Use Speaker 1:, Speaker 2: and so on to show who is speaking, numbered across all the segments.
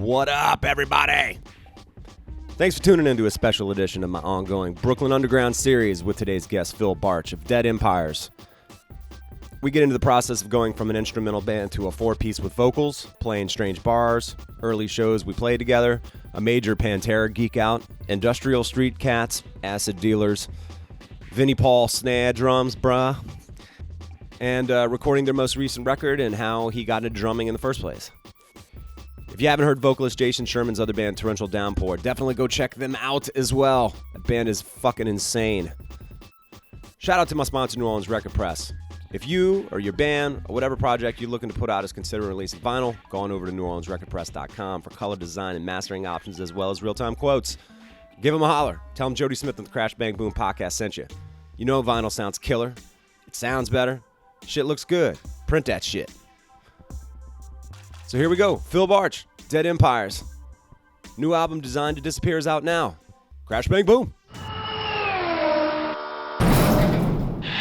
Speaker 1: What up, everybody? Thanks for tuning in to a special edition of my ongoing Brooklyn Underground series with today's guest, Phil Bartsch of Dead Empires. We get into the process of going from an instrumental band to a four-piece with vocals, playing strange bars, early shows we played together, a major Pantera geek-out, industrial street cats, acid dealers, Vinnie Paul snare drums, bruh, and recording their most recent record and how he got into drumming in the first place. If you haven't heard vocalist Jason Sherman's other band, Torrential Downpour, definitely go check them out as well. That band is fucking insane. Shout out to my sponsor, New Orleans Record Press. If you or your band or whatever project you're looking to put out is considering releasing vinyl, go on over to NewOrleansRecordPress.com for color design and mastering options as well as real-time quotes. Give them a holler. Tell them Jody Smith and the Crash Bang Boom podcast sent you. You know vinyl sounds killer. It sounds better. Shit looks good. Print that shit. So here we go. Phil Bartsch, Dead Empires. New album Designed to Disappear is out now. Crash Bang Boom.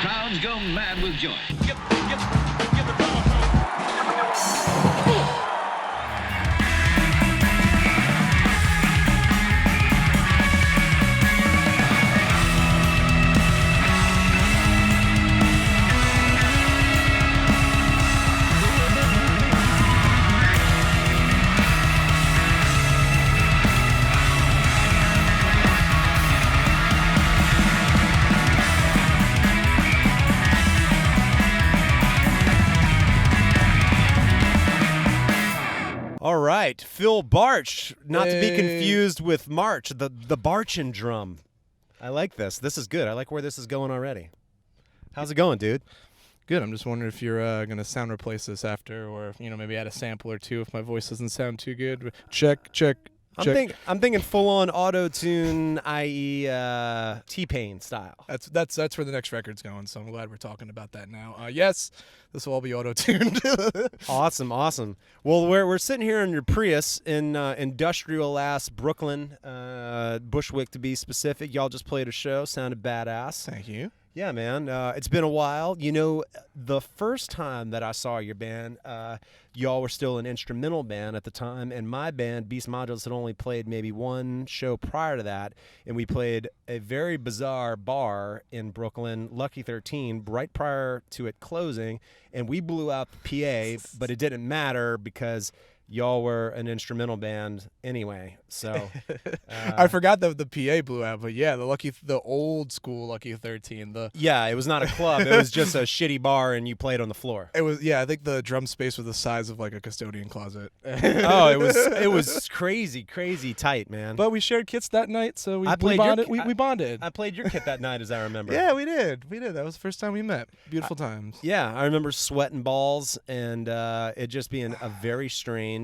Speaker 2: Crowds go mad with joy.
Speaker 1: All right, Phil Bartsch, not to be confused with March, the Bartsch drum. I like this. This is good. I like where this is going already. How's it going, dude?
Speaker 3: Good. I'm just wondering if you're going to sound replace this after, or maybe add a sample or two if my voice doesn't sound too good. Check.
Speaker 1: I'm thinking full-on auto-tune, i.e. T-Pain style.
Speaker 3: That's where the next record's going, so I'm glad we're talking about that now. Yes, this will all be auto-tuned.
Speaker 1: Awesome. Well, we're sitting here in your Prius in industrial-ass Brooklyn, Bushwick to be specific. Y'all just played a show. Sounded badass.
Speaker 3: Thank you.
Speaker 1: Yeah, man. It's been a while. The first time that I saw your band, y'all were still an instrumental band at the time, and my band, Beast Modules, had only played maybe one show prior to that, and we played a very bizarre bar in Brooklyn, Lucky 13, right prior to it closing, and we blew out the PA, but it didn't matter because y'all were an instrumental band anyway, so
Speaker 3: I forgot that the PA blew out, but yeah, the old school Lucky 13.
Speaker 1: It was not a club; it was just a shitty bar, and you played on the floor.
Speaker 3: It was I think the drum space was the size of like a custodian closet.
Speaker 1: Oh, it was crazy tight, man.
Speaker 3: But we shared kits that night, so we bonded.
Speaker 1: I played your kit that night, as I remember.
Speaker 3: Yeah, we did. That was the first time we met. Beautiful times.
Speaker 1: Yeah, I remember sweating balls, and it just being a very strange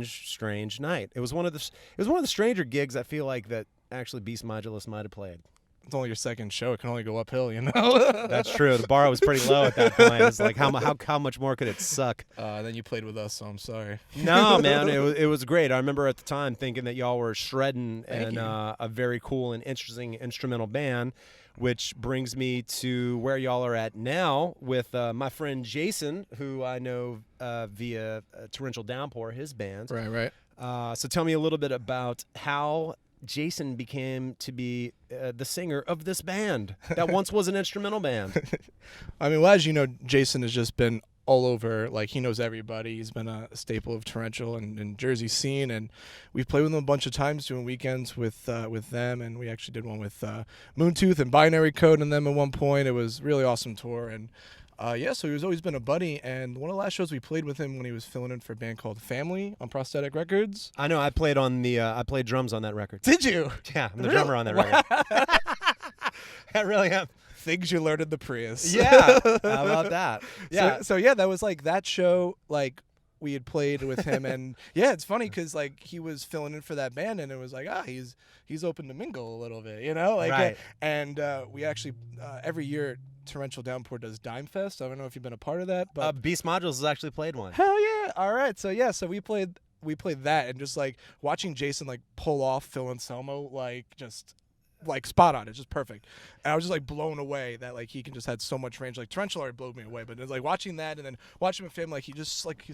Speaker 1: night. It was one of the stranger gigs I feel like that actually Beast Modulus might have played.
Speaker 3: It's only your second show. It can only go uphill,
Speaker 1: That's true. The bar was pretty low at that point. It's like how much more could it suck?
Speaker 3: Then you played with us, so I'm sorry.
Speaker 1: No, man, it was great. I remember at the time thinking that y'all were shredding and a very cool and interesting instrumental band. Which brings me to where y'all are at now with my friend Jason, who I know via Torrential Downpour, his band.
Speaker 3: Right.
Speaker 1: So tell me a little bit about how Jason became to be the singer of this band that once was an instrumental band.
Speaker 3: I mean, well, as you know, Jason has just been all over. Like, he knows everybody. He's been a staple of Torrential and Jersey scene, and we've played with him a bunch of times doing weekends with them, and we actually did one with Moontooth and Binary Code and them at one point. It was a really awesome tour, and so he's always been a buddy, and one of the last shows we played with him when he was filling in for a band called Family on Prosthetic Records.
Speaker 1: I know, I played drums on that record.
Speaker 3: Did you?
Speaker 1: Yeah, I'm the drummer on that record. I really am.
Speaker 3: Things you learned in the Prius.
Speaker 1: Yeah, how about that? Yeah.
Speaker 3: So that was like that show, like we had played with him, and yeah, it's funny because like he was filling in for that band, and it was like he's open to mingle a little bit,
Speaker 1: right.
Speaker 3: And we actually every year Torrential Downpour does Dime Fest. I don't know if you've been a part of that, but
Speaker 1: Beast Modules has actually played one.
Speaker 3: Hell yeah! All right, so we played that, and just like watching Jason like pull off Phil Anselmo, like just like spot on. It's just perfect. And I was just like blown away that like he can just had so much range. Like Torrential already blew me away, but it's like watching that and then watching him with him, like he's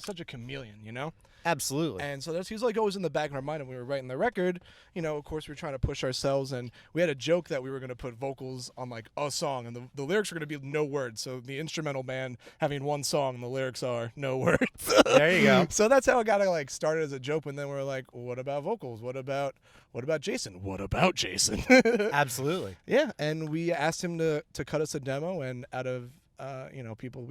Speaker 3: such a chameleon, you know?
Speaker 1: Absolutely.
Speaker 3: And so he was like always in the back of our mind, and we were writing the record. You know, of course, we were trying to push ourselves, and we had a joke that we were going to put vocals on like a song, and the lyrics were going to be no words. So the instrumental band having one song, and the lyrics are no words.
Speaker 1: There you go.
Speaker 3: So that's how it got like started as a joke, and then we were like, well, what about vocals? What about Jason? What about Jason?
Speaker 1: Absolutely.
Speaker 3: Yeah, and we asked him to cut us a demo, and out of people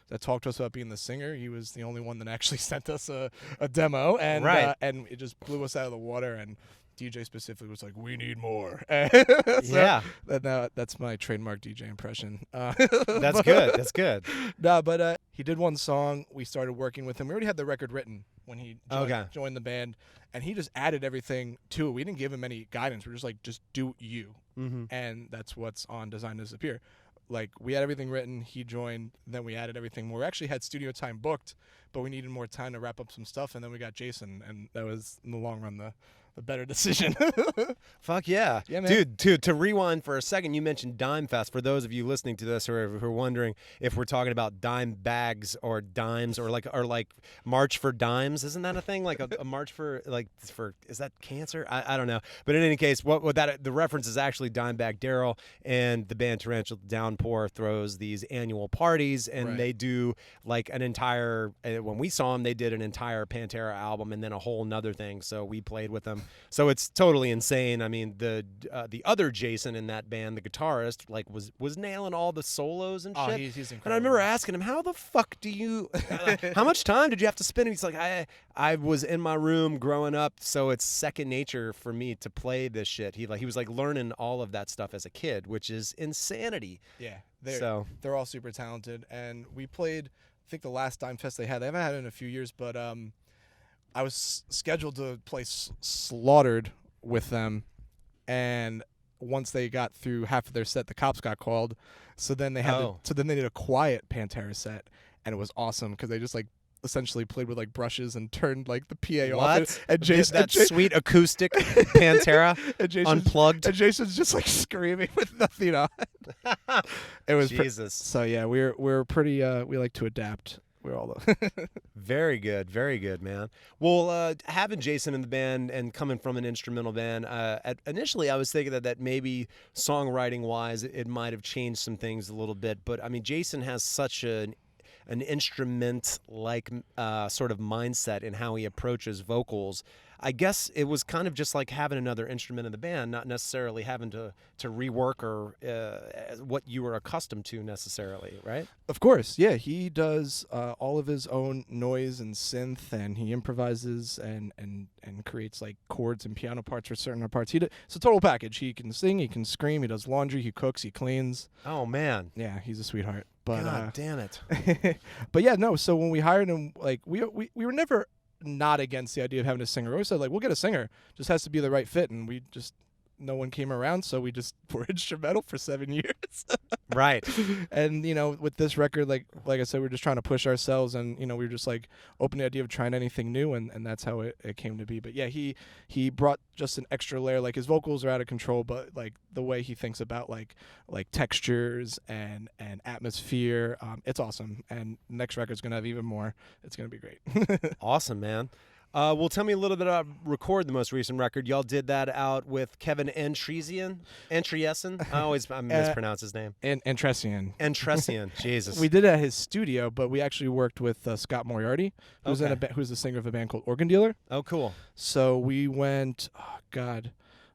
Speaker 3: that talked to us about being the singer, he was the only one that actually sent us a demo, and
Speaker 1: Right.
Speaker 3: And it just blew us out of the water. And DJ specifically was like, "We need more."
Speaker 1: Yeah.
Speaker 3: That's my trademark DJ impression.
Speaker 1: That's good. That's good.
Speaker 3: No, but he did one song. We started working with him. We already had the record written when he joined the band, and he just added everything to it. We didn't give him any guidance. We're just like, just do you, and that's what's on Design to Disappear. Like, we had everything written, he joined, then we added everything more. We actually had studio time booked, but we needed more time to wrap up some stuff, and then we got Jason, and that was, in the long run, the better decision.
Speaker 1: Fuck yeah.
Speaker 3: Yeah, man.
Speaker 1: Dude, to rewind for a second, you mentioned Dime Fest. For those of you listening to this who are wondering if we're talking about dime bags or dimes or like March for Dimes, isn't that a thing? Like a march for is that cancer? I don't know. But in any case, what that the reference is actually Dimebag Darrell and the band Torrential Downpour throws these annual parties, and they do like an entire, when we saw them, they did an entire Pantera album and then a whole nother thing. So we played with them. So it's totally insane. I mean, the other Jason in that band, the guitarist, like was nailing all the solos and shit.
Speaker 3: Oh, he's incredible.
Speaker 1: And I remember asking him, "How the fuck do you? How much time did you have to spend?" And he's like, "I was in my room growing up, so it's second nature for me to play this shit." He was like learning all of that stuff as a kid, which is insanity.
Speaker 3: Yeah, they're all super talented, and we played. I think the last Dime Fest they haven't had it in a few years, but I was scheduled to play Slaughtered with them, and once they got through half of their set, the cops got called. So then they did a quiet Pantera set, and it was awesome because they just like essentially played with like brushes and turned like the PA off. And Jason,
Speaker 1: sweet acoustic Pantera unplugged.
Speaker 3: And Jason's just like screaming with nothing on. It was
Speaker 1: Jesus.
Speaker 3: So yeah, we're pretty. We like to adapt. We're all
Speaker 1: Very good, man. Well, having Jason in the band and coming from an instrumental band, initially I was thinking that maybe songwriting wise it might have changed some things a little bit. But I mean, Jason has such an instrument like sort of mindset in how he approaches vocals. I guess it was kind of just like having another instrument in the band, not necessarily having to rework or what you were accustomed to necessarily, right?
Speaker 3: Of course, yeah. He does all of his own noise and synth, and he improvises and creates like chords and piano parts for certain parts. It's a total package. He can sing, he can scream, he does laundry, he cooks, he cleans.
Speaker 1: Oh man,
Speaker 3: yeah, he's a sweetheart. But
Speaker 1: God damn it.
Speaker 3: But yeah, no. So when we hired him, like we were never not against the idea of having a singer. We always said, like, we'll get a singer. Just has to be the right fit. And no one came around, so we just were instrumental for 7 years.
Speaker 1: Right.
Speaker 3: And, with this record, like I said, we're just trying to push ourselves, and, we were just, like, open to the idea of trying anything new, and that's how it came to be. But, yeah, he brought just an extra layer. Like, his vocals are out of control, but, like, the way he thinks about, like textures and atmosphere, it's awesome. And next record's going to have even more. It's going to be great.
Speaker 1: Awesome, man. Well, tell me a little bit about Record, the most recent record. Y'all did that out with Kevin Entresian. I mispronounce his name. Entresian. Jesus.
Speaker 3: We did it at his studio, but we actually worked with Scott Moriarty, who's the singer of a band called Organ Dealer.
Speaker 1: Oh, cool.
Speaker 3: So we went, I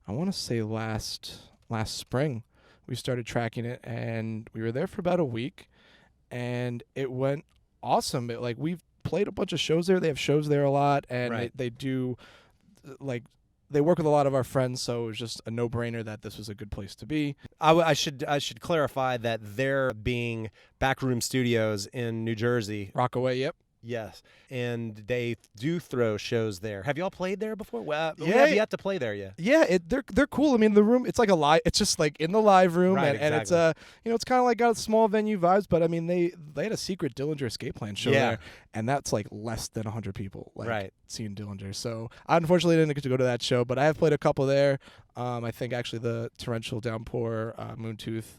Speaker 3: want to say last spring, we started tracking it, and we were there for about a week, and it went awesome. We've played a bunch of shows there. They have shows there a lot, and they do, like, they work with a lot of our friends, so it was just a no-brainer that this was a good place to be.
Speaker 1: I should clarify that there being Backroom Studios in New Jersey.
Speaker 3: Rockaway, yep.
Speaker 1: Yes, and they do throw shows there. Have y'all played there before? Well, we
Speaker 3: Yeah.
Speaker 1: have yet to play there yet.
Speaker 3: Yeah, they're cool. I mean, the room, it's like a live. It's just like in the live room,
Speaker 1: Right,
Speaker 3: and it's
Speaker 1: exactly.
Speaker 3: it's kind of like got small venue vibes. But I mean, they had a secret Dillinger Escape Plan show
Speaker 1: Yeah.
Speaker 3: there, and that's like less than 100 people. Like,
Speaker 1: Right.
Speaker 3: seeing Dillinger. So I unfortunately didn't get to go to that show, but I have played a couple there. I think actually the Torrential Downpour, Moontooth,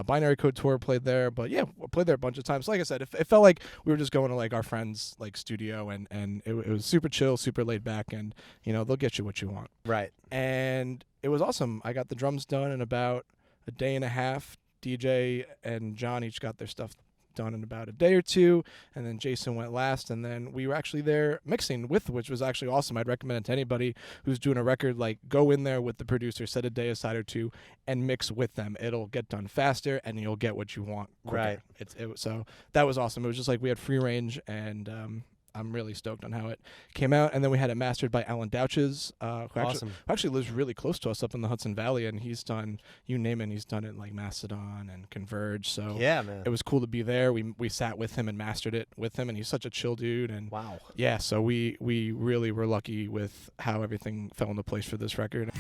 Speaker 3: Binary Code Tour played there. But yeah, I played there a bunch of times. Like I said, it felt like we were just going to like our friend's like studio, and it was super chill, super laid back, and they'll get you what you want.
Speaker 1: Right.
Speaker 3: And it was awesome. I got the drums done in about a day and a half. DJ and John each got their stuff done in about a day or two, and then Jason went last, and then we were actually there mixing with, which was actually awesome. I'd recommend it to anybody who's doing a record, like, go in there with the producer, set a day aside or two, and mix with them. It'll get done faster, and you'll get what you want quicker.
Speaker 1: Right.
Speaker 3: So that was awesome. It was just like we had free range, and I'm really stoked on how it came out. And then we had it mastered by Alan Douches, who actually lives really close to us up in the Hudson Valley, and he's done, you name it, he's done it like Mastodon and Converge. So
Speaker 1: Yeah, man.
Speaker 3: it was cool to be there. We sat with him and mastered it with him, and he's such a chill dude. And
Speaker 1: Wow.
Speaker 3: yeah, so we really were lucky with how everything fell into place for this record.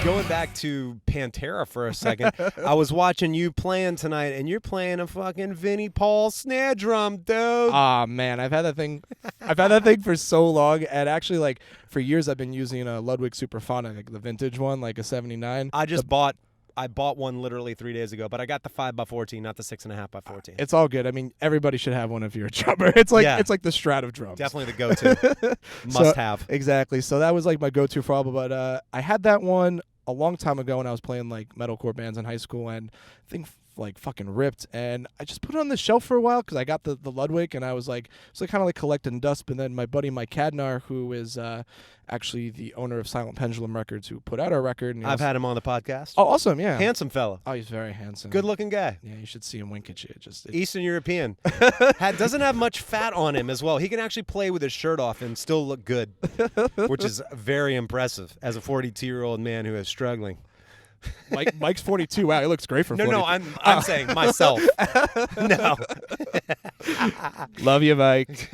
Speaker 1: Going back to Pantera for a second, I was watching you playing tonight, and you're playing a fucking Vinnie Paul snare drum, dude.
Speaker 3: Ah, man, I've had that thing for so long, and actually, like, for years I've been using a Ludwig Superphonic, like the vintage one, like a 79.
Speaker 1: I bought one literally 3 days ago, but I got the 5x14, not the 6.5x14.
Speaker 3: It's all good. I mean, everybody should have one if you're a drummer. It's like the Strat of drums.
Speaker 1: Definitely the go-to. Must have.
Speaker 3: Exactly. So that was like my go-to for all, but I had that one a long time ago when I was playing like metalcore bands in high school, and I think like fucking ripped, and I just put it on the shelf for a while because I got the Ludwig, and I was like, so kind of like collecting dust. But then my buddy Mike Cadnar, who is actually the owner of Silent Pendulum Records, who put out our record, and
Speaker 1: I've had him on the podcast.
Speaker 3: Oh, awesome, yeah,
Speaker 1: Handsome fella.
Speaker 3: Oh, he's very handsome,
Speaker 1: good-looking guy.
Speaker 3: Yeah, you should see him wink at you.
Speaker 1: Eastern European. Doesn't have much fat on him as well. He can actually play with his shirt off and still look good, which is very impressive as a 42-year-old man who is struggling.
Speaker 3: Mike's 42. Wow, he looks great for 42.
Speaker 1: No, I'm saying myself. No.
Speaker 3: Love you, Mike.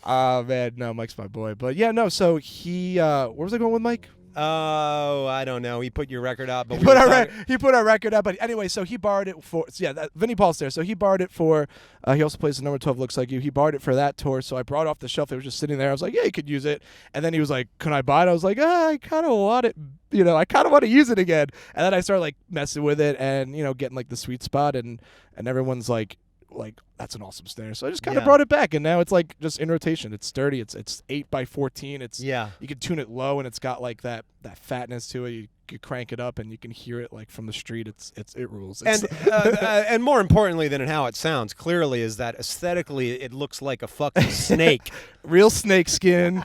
Speaker 3: Oh, man, no, Mike's my boy. But yeah, no, so he, where was I going with Mike?
Speaker 1: Oh, I don't know. He put your record out, but
Speaker 3: he put our record out. But anyway, so he borrowed it for Vinnie Paul's there. So he borrowed it for. He also plays the number 12 Looks Like You. He borrowed it for that tour. So I brought it off the shelf. It was just sitting there. I was like, yeah, you could use it. And then he was like, can I buy it? I was like, I kind of want it. I kind of want to use it again. And then I started like messing with it and getting like the sweet spot, and everyone's like that's an awesome snare. So I just kind of brought it back, and now it's like just in rotation. It's sturdy. It's 8x14. It's you can tune it low, and it's got like that fatness to it. You could crank it up, and you can hear it like from the street. It rules.
Speaker 1: And more importantly than how it sounds, clearly, is that aesthetically it looks like a fucking snake.
Speaker 3: Real snake skin,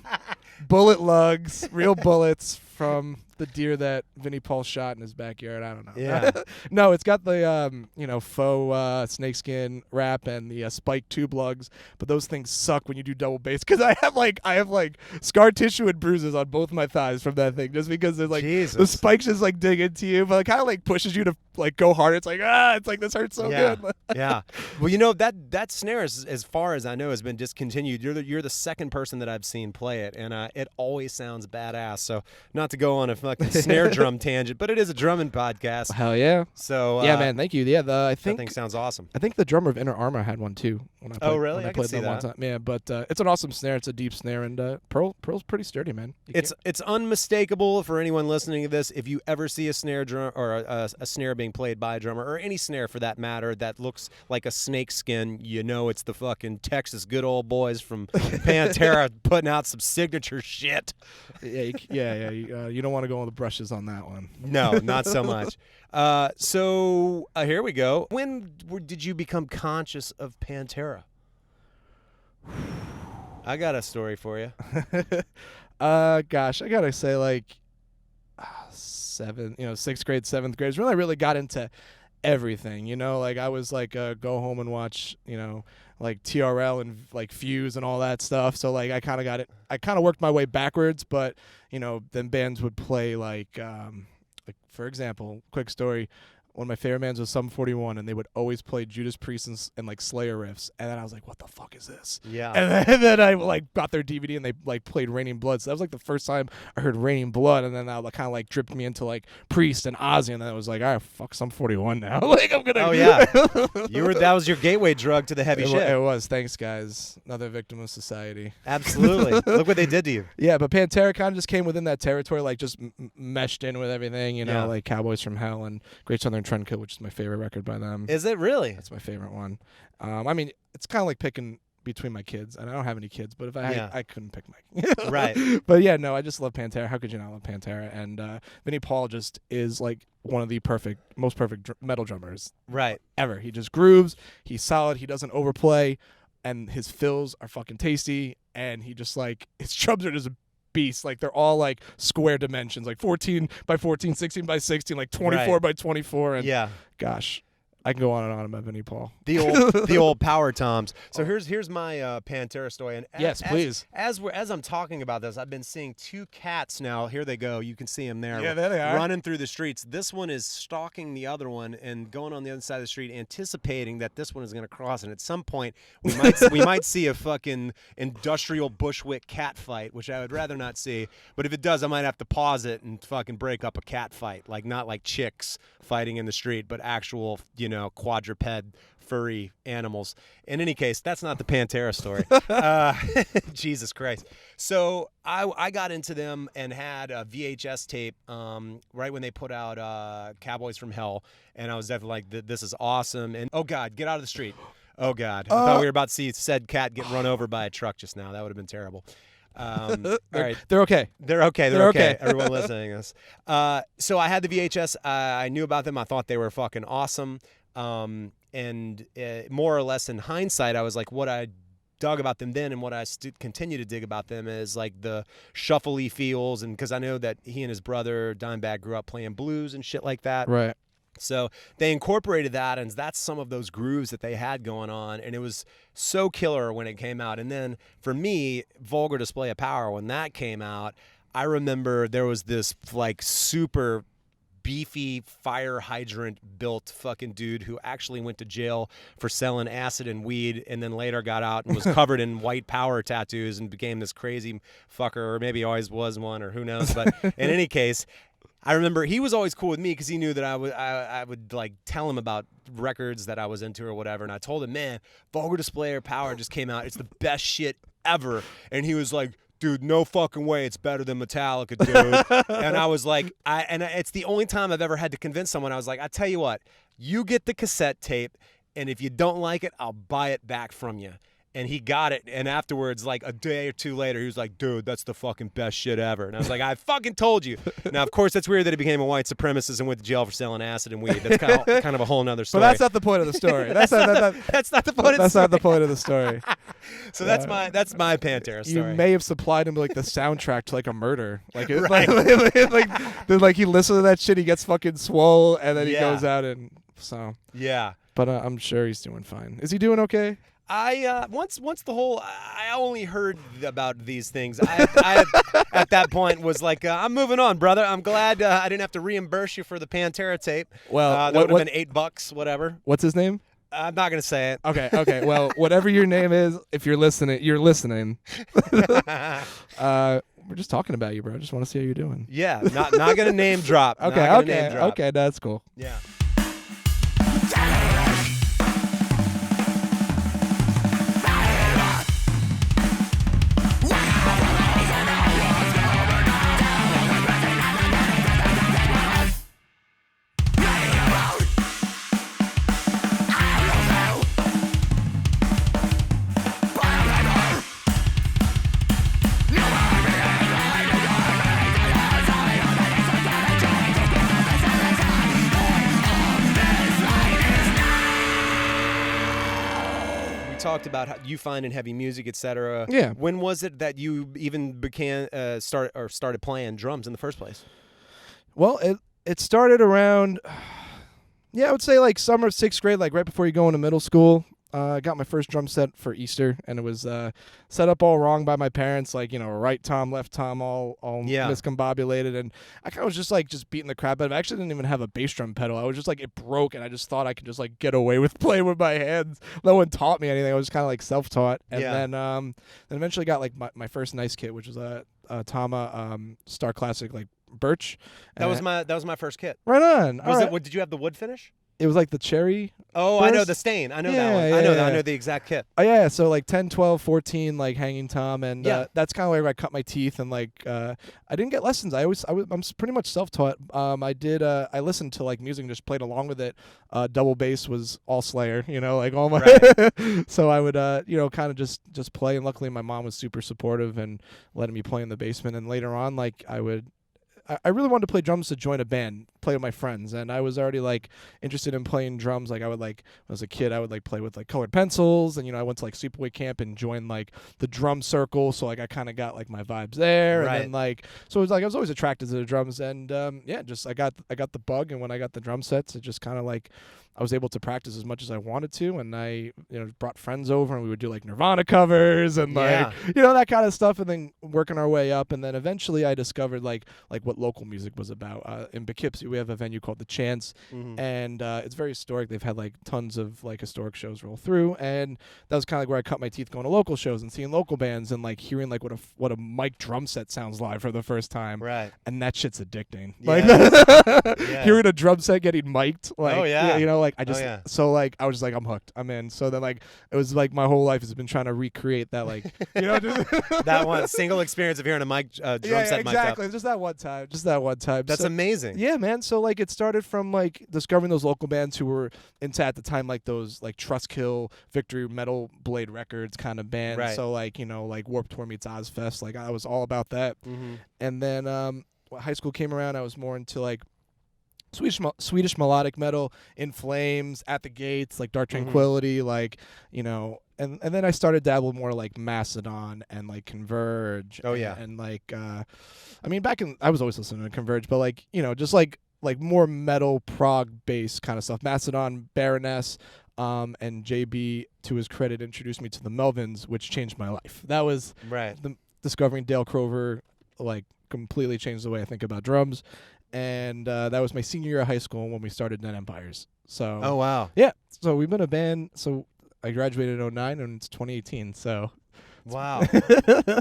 Speaker 3: bullet lugs, real bullets from the deer that Vinnie Paul shot in his backyard. I don't know.
Speaker 1: Yeah.
Speaker 3: No, it's got the faux snakeskin wrap and the spike tube lugs, but those things suck when you do double bass because I have like scar tissue and bruises on both my thighs from that thing just because they're like the spikes just like dig into you, but it kind of like pushes you to like go harder. It's like this hurts so good.
Speaker 1: Yeah. Well, that snare, as far as I know, has been discontinued. You're the second person that I've seen play it, and it always sounds badass. So not to go on a fucking snare drum tangent, but it is a drumming podcast.
Speaker 3: Hell yeah.
Speaker 1: So
Speaker 3: yeah, man, thank you. Yeah, I think
Speaker 1: that thing sounds awesome.
Speaker 3: I think the drummer of Inner Armour had one too. When I played,
Speaker 1: really?
Speaker 3: When I
Speaker 1: can
Speaker 3: played
Speaker 1: see
Speaker 3: them
Speaker 1: that.
Speaker 3: one time. Yeah, but it's an awesome snare. It's a deep snare, and Pearl's pretty sturdy, man.
Speaker 1: It's unmistakable for anyone listening to this. If you ever see a snare drum or a snare being played by a drummer, or any snare for that matter, that looks like a snake skin, it's the fucking Texas good old boys from Pantera putting out some signature shit.
Speaker 3: Yeah. You don't want to go on the brushes on that one.
Speaker 1: No, not so much. So here we go. When did you become conscious of Pantera? I got a story for you.
Speaker 3: Gosh, I gotta say, like, 6th grade, 7th grade is when I really got into everything. Like I was like, go home and watch, like TRL and like Fuse and all that stuff. So like I kind of got it. I kind of worked my way backwards, but then bands would play like for example, quick story. One of my favorite bands was Sum 41, and they would always play Judas Priest and like Slayer riffs. And then I was like, what the fuck is this?
Speaker 1: Yeah.
Speaker 3: And then I like got their DVD, and they like played Raining Blood. So that was like the first time I heard Raining Blood, and then that kind of like dripped me into like Priest and Ozzy, and then I was like, all right, fuck Sum 41 now. Like I'm gonna.
Speaker 1: Oh yeah. That was your gateway drug to the heavy shit.
Speaker 3: It was. Thanks, guys. Another victim of society.
Speaker 1: Absolutely. Look what they did to you.
Speaker 3: Yeah, but Pantera kind of just came within that territory, like just meshed in with everything.
Speaker 1: Yeah.
Speaker 3: Like Cowboys from Hell and Great Southern Trendkill, which is my favorite record by them.
Speaker 1: Is it really?
Speaker 3: That's my favorite one. I mean, it's kind of like picking between my kids, and I don't have any kids, but if I had, I couldn't pick my
Speaker 1: Right.
Speaker 3: But yeah, no, I just love Pantera. How could you not love Pantera? And Vinnie Paul just is like one of the most perfect metal drummers ever. He just grooves. He's solid. He doesn't overplay, and his fills are fucking tasty. And he just like his drums are just a beast. Like they're all like square dimensions, like 14 by 14, 16 by 16, like 24 by 24. And gosh, I can go on and on about Vinnie Paul.
Speaker 1: The old power toms. So here's my Pantera story. And
Speaker 3: yes, please.
Speaker 1: As I'm talking about this, I've been seeing two cats now. Here they go. You can see them there.
Speaker 3: Yeah, there they are.
Speaker 1: Running through the streets. This one is stalking the other one and going on the other side of the street, anticipating that this one is going to cross. And at some point, we might see a fucking industrial Bushwick cat fight, which I would rather not see. But if it does, I might have to pause it and fucking break up a cat fight. Like not like chicks fighting in the street, but actual, quadruped furry animals. In any case, that's not the Pantera story. Jesus Christ. So I got into them and had a VHS tape right when they put out Cowboys from Hell, and I was definitely like, this is awesome. And oh God, get out of the street. Oh God. I thought we were about to see said cat get run over by a truck just now. That would have been terrible. All right.
Speaker 3: They're okay.
Speaker 1: They're okay. Everyone listening to this. So I had the VHS. I knew about them. I thought they were fucking awesome. And more or less in hindsight, I was like, what I dug about them then and what I continue to dig about them is like the shuffly feels. And because I know that he and his brother Dimebag grew up playing blues and shit like that.
Speaker 3: Right.
Speaker 1: So they incorporated that, and that's some of those grooves that they had going on, and it was so killer when it came out. And then for me, Vulgar Display of Power, when that came out, I remember there was this like super beefy fire hydrant built fucking dude who actually went to jail for selling acid and weed, and then later got out and was covered in white power tattoos and became this crazy fucker, or maybe always was one, or who knows. But in any case, I remember he was always cool with me because he knew that I would like tell him about records that I was into or whatever. And I told him, man, Vulgar Display of Power just came out. It's the best shit ever. And he was like, dude, no fucking way. It's better than Metallica, dude. And I was like, it's the only time I've ever had to convince someone. I was like, I tell you what, you get the cassette tape, and if you don't like it, I'll buy it back from you. And he got it, and afterwards, like a day or two later, he was like, dude, that's the fucking best shit ever. And I was like, I fucking told you. Now, of course, that's weird that he became a white supremacist and went to jail for selling acid and weed. That's kind of a whole nother story.
Speaker 3: But that's not the point of the story. That's not the point
Speaker 1: that's not
Speaker 3: the point of the story.
Speaker 1: So that's my Pantera story.
Speaker 3: You may have supplied him like the soundtrack to like a murder. Like,
Speaker 1: right.
Speaker 3: like he listens to that shit, he gets fucking swole, and then he goes out and so.
Speaker 1: Yeah.
Speaker 3: But I'm sure he's doing fine. Is he doing okay?
Speaker 1: Once the whole I only heard about these things. I at that point was like, I'm moving on, brother. I'm glad I didn't have to reimburse you for the Pantera tape.
Speaker 3: Well,
Speaker 1: that would have been $8, whatever.
Speaker 3: What's his name?
Speaker 1: I'm not gonna say it.
Speaker 3: Okay. Well, whatever your name is, if you're listening, you're listening. We're just talking about you, bro. I just want to see how you're doing.
Speaker 1: Yeah, not gonna name drop.
Speaker 3: Okay, that's cool.
Speaker 1: Yeah. talked about how you finding heavy music, etc.
Speaker 3: Yeah.
Speaker 1: When was it that you even started playing drums in the first place?
Speaker 3: Well, it started around, I would say like summer of 6th grade, like right before you go into middle school. I got my first drum set for Easter, and it was set up all wrong by my parents, like, right tom, left tom, all miscombobulated, and I kind of was just beating the crap out of it. I actually didn't even have a bass drum pedal. I was just like, it broke, and I just thought I could just like get away with playing with my hands. No one taught me anything. I was kind of like self-taught, and then eventually got like my first nice kit, which was a Tama Star Classic like Bartsch.
Speaker 1: That was my first kit.
Speaker 3: Right on.
Speaker 1: Did you have the wood finish?
Speaker 3: It was like the cherry.
Speaker 1: Oh,
Speaker 3: first.
Speaker 1: I know the stain. I know that one. I know the exact kit.
Speaker 3: Oh, yeah. So like 10, 12, 14, like hanging tom. And that's kind of where I cut my teeth. And like, I didn't get lessons. I'm pretty much self-taught. I listened to like music and just played along with it. Double bass was all Slayer, like all my, right. So I would, kind of just play. And luckily my mom was super supportive and letting me play in the basement. And later on, like I really wanted to play drums to join a band, play with my friends, and I was already like interested in playing drums. Like I would like, when I was a kid, I would like play with like colored pencils, and I went to like sleepaway camp and joined like the drum circle. So like I kind of got like my vibes there,
Speaker 1: right.
Speaker 3: And then like so it was like I was always attracted to the drums, and just I got the bug, and when I got the drum sets, it just kind of like I was able to practice as much as I wanted to, and I brought friends over, and we would do like Nirvana covers and like that kind of stuff, and then working our way up, and then eventually I discovered like what local music was about. In Poughkeepsie, we have a venue called the Chance, and it's very historic. They've had like tons of like historic shows roll through, and that was kind of like where I cut my teeth going to local shows and seeing local bands and like hearing like what a mic drum set sounds live for the first time.
Speaker 1: Right.
Speaker 3: And that shit's addicting.
Speaker 1: Yeah.
Speaker 3: Like hearing a drum set getting mic'd, like like I just so like I was just like I'm hooked. I'm in. So then like it was like my whole life has been trying to recreate that like
Speaker 1: that one single experience of hearing a mic drum set
Speaker 3: exactly.
Speaker 1: mic'd up.
Speaker 3: Just that one time.
Speaker 1: That's amazing.
Speaker 3: Yeah, man. So like it started from like discovering those local bands who were into at the time like those like Trustkill, Victory, Metal Blade Records kind of bands.
Speaker 1: Right.
Speaker 3: So like like Warped Tour meets Ozfest. Like I was all about that. And then when high school came around, I was more into like Swedish melodic metal, In Flames, At the Gates, like Dark Tranquility, like and then I started dabbling more like Mastodon and like Converge.
Speaker 1: Oh yeah.
Speaker 3: And like back in I was always listening to Converge, but like just like more metal prog bass kind of stuff. Mastodon, Baroness, and JB, to his credit, introduced me to the Melvins, which changed my life. That was discovering Dale Crover like completely changed the way I think about drums. And that was my senior year of high school when we started Dead Empires. So
Speaker 1: oh wow,
Speaker 3: yeah. So we've been a band. So I graduated in 2009, and it's 2018. So
Speaker 1: wow,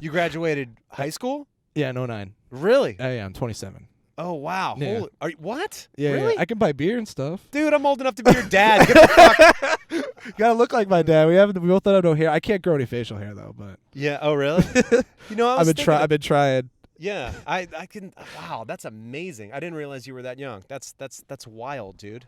Speaker 1: you graduated high school?
Speaker 3: Yeah, in 2009.
Speaker 1: Really?
Speaker 3: Yeah, I'm 27.
Speaker 1: Oh wow,
Speaker 3: yeah.
Speaker 1: What?
Speaker 3: Yeah,
Speaker 1: really?
Speaker 3: Yeah. I can buy beer and stuff.
Speaker 1: Dude, I'm old enough to be your dad. Get the fuck.
Speaker 3: Gotta look like my dad. We both have no hair. I can't grow any facial hair though, but
Speaker 1: yeah. Oh really? I've
Speaker 3: been trying.
Speaker 1: Yeah, I can. Wow, that's amazing. I didn't realize you were that young. That's wild, dude.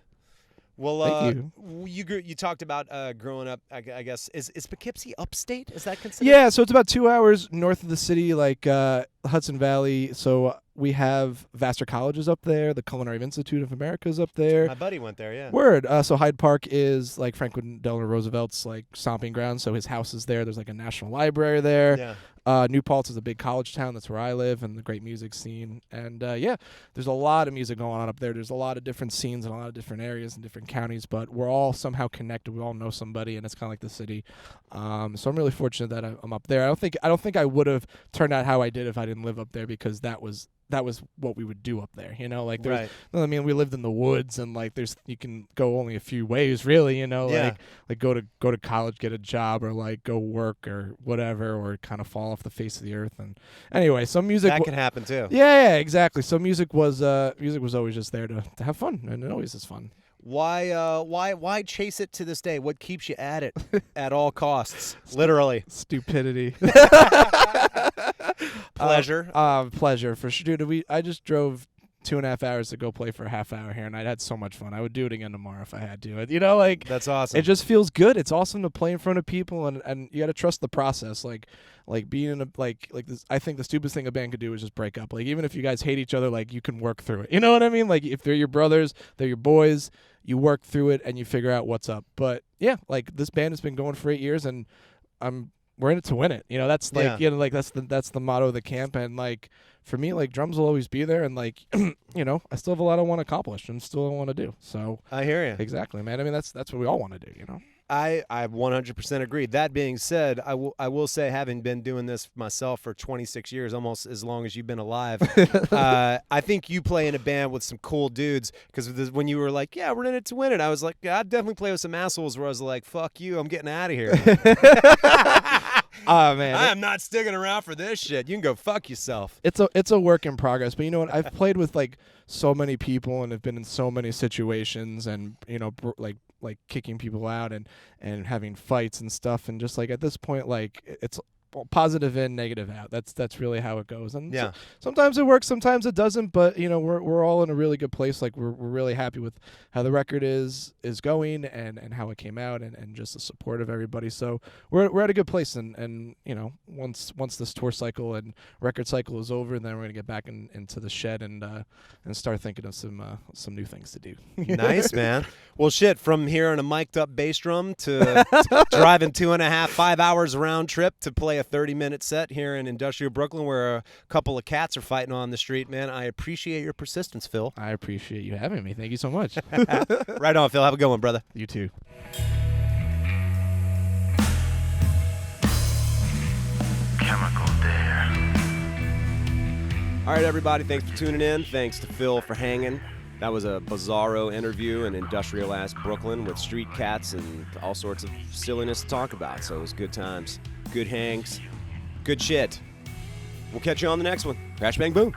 Speaker 1: Well,
Speaker 3: thank you.
Speaker 1: You talked about growing up. I guess is Poughkeepsie upstate? Is that considered?
Speaker 3: Yeah, so it's about 2 hours north of the city, like Hudson Valley. So we have Vassar Colleges up there. The Culinary Institute of America is up there.
Speaker 1: My buddy went there. Yeah.
Speaker 3: Word. So Hyde Park is like Franklin Delano Roosevelt's like stomping ground. So his house is there. There's like a national library there.
Speaker 1: Yeah.
Speaker 3: New Paltz is a big college town. That's where I live, and the great music scene. And there's a lot of music going on up there. There's a lot of different scenes in a lot of different areas and different counties, but we're all somehow connected. We all know somebody, and it's kind of like the city. So I'm really fortunate that I'm up there. I don't think I would have turned out how I did if I didn't live up there, because that was what we would do up there, like
Speaker 1: right.
Speaker 3: We lived in the woods, and like you can go only a few ways really, like go to college, get a job, or like go work or whatever, or kind of fall off the face of the earth. And anyway, so music
Speaker 1: that can happen too.
Speaker 3: Yeah, exactly. So music was always just there to have fun, and it always is fun.
Speaker 1: Why chase it to this day? What keeps you at it at all costs? Literally.
Speaker 3: Stupidity.
Speaker 1: Pleasure.
Speaker 3: Pleasure for sure, dude. I just drove 2.5 hours to go play for a half hour here, and I had so much fun. I would do it again tomorrow if I had to. You know, like
Speaker 1: That's awesome.
Speaker 3: it just feels good. It's awesome to play in front of people, and you got to trust the process. Like being in a like this. I think the stupidest thing a band could do is just break up. Like even if you guys hate each other, like you can work through it. You know what I mean? Like if they're your brothers, they're your boys. You work through it and you figure out what's up. But yeah, like this band has been going for 8 years, and we're in it to win it. You know, that's like like that's the motto of the camp. And like for me, like drums will always be there, and like you know, I still have a lot I want to accomplish and still want to do. So
Speaker 1: I hear you.
Speaker 3: Exactly, man. I mean, that's what we all want to do. You know.
Speaker 1: I 100% agree. That being said, I will say, having been doing this myself for 26 years, almost as long as you've been alive, I think you play in a band with some cool dudes, because when you were like, yeah, we're in it to win it, I was like, yeah, I'd definitely play with some assholes where I was like, fuck you, I'm getting out of here.
Speaker 3: Oh man,
Speaker 1: I am not sticking around for this shit. You can go fuck yourself.
Speaker 3: It's a work in progress, but you know what? I've played with like so many people and have been in so many situations, and you know, like kicking people out and having fights and stuff, and just like at this point, like it's positive in, negative out. That's really how it goes. And
Speaker 1: yeah,
Speaker 3: sometimes it works, sometimes it doesn't. But you know, we're all in a really good place. Like we're really happy with how the record is going and how it came out, and just the support of everybody. So we're at a good place. And you know, once this tour cycle and record cycle is over, then we're gonna get back into the shed and start thinking of some new things to do.
Speaker 1: Nice, man. Well, shit, from hearing a mic'd up bass drum to driving 5 hours round trip to play a 30-minute set here in industrial Brooklyn where a couple of cats are fighting on the street, man, I appreciate your persistence, Phil.
Speaker 3: I appreciate you having me. Thank you so much.
Speaker 1: Right on, Phil. Have a good one, brother.
Speaker 3: You too.
Speaker 4: Chemical Dare.
Speaker 1: All right, everybody, thanks for tuning in. Thanks to Phil for hanging. That was a bizarro interview in industrial-ass Brooklyn with street cats and all sorts of silliness to talk about. So it was good times, good hangs, good shit. We'll catch you on the next one. Crash, bang, boom.